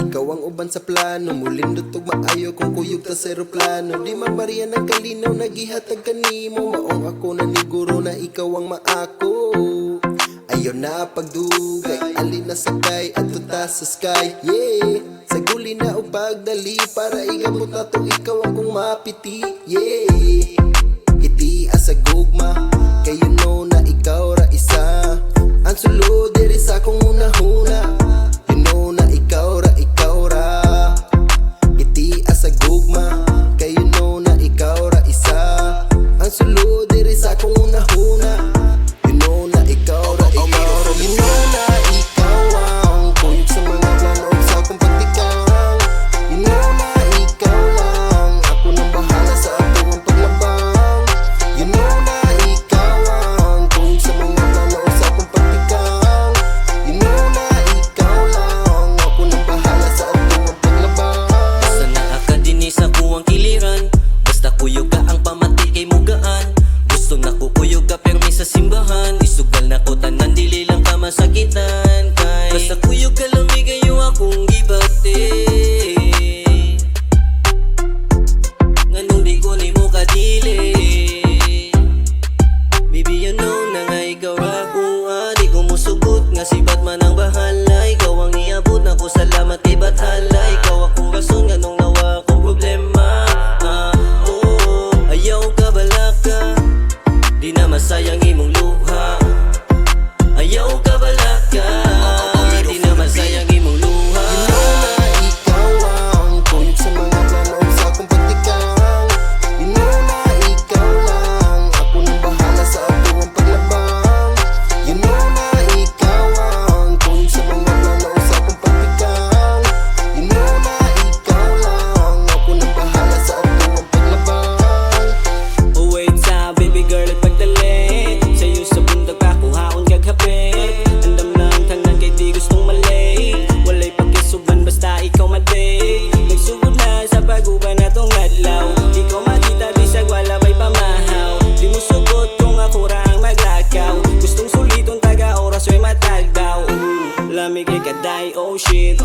ikaw ang uban sa plano. Mulindot ug maayo kung kuyog ta sa eroplano. Di mabariyan ang kalinaw, nagihatag kanimo. Maong ako naniguro na ikaw ang maako. Ayaw na pagdugay, alin na sakay at tuta sa sky. Yeah, sa guli na o pagdali para igamot na to ikaw ang kong mapiti. Yeah, iti asa gugma, kayo know na ikaw ra isa. Ang sulod diri sa akong una-huna, you know na ikaw ra, ikaw ra. Iti asa gugma, kayo know na ikaw ra isa. Ang sulod diri sa akong una-huna, you know na ikaw ra, ikaw ra. You know na ikaw ang kuyog sa mga plano sa akong pagtikang. You know na ikaw lang, ako nang bahala sa atong paglabang. You know na ikaw ang kuyog sa mga plano sa akong pagtikang. You know na ikaw lang, ako nang bahala sa atong paglabang. Basta naa ka dinhi sa kuwang kiliran, basta kuyog ka ang pamati kay mugaan. Gusto na ko kuyog ka permi sa simbahan. Isugal na ko tanan, dili lang ka masakitan kay basta kuyog ka lumigayo akong gibati. Nganong di ko nimo kadili. Baby, you know na nga ikaw ra kung di ko musugot nga si Batman ang bahala. Ikaw ang iabot na ko, salamat kay Bathala. Ikaw akong rason nganong nawa akong problema. Ayaw ka balaka, di na masayang imong luha. Ayaw ka balaka, di na masayang imong luha. You know na ikaw ang kuyog sa mga plano sa akong pagtikang. You know na ikaw lang, ako nang bahala sa atong paglabang. You know na ikaw ang kuyog sa mga plano sa akong pagtikang. You know na ikaw lang, ako nang bahala sa atong paglabang. Oh wait sa baby girl at pagdali sa'yo sa bundok ako haon gaghabi. Andam lang tanan kay di gustong mali. Walay pagkisuban basta ikaw madi. Nagsugod na sa paguban na tong adlaw. Di ko makita bisag wala may pamahaw. Di mo sugot kung ako ra ang maglakaw. Gustong suliton taga oras may matagbaw. Lamig kay kaday, oh shit.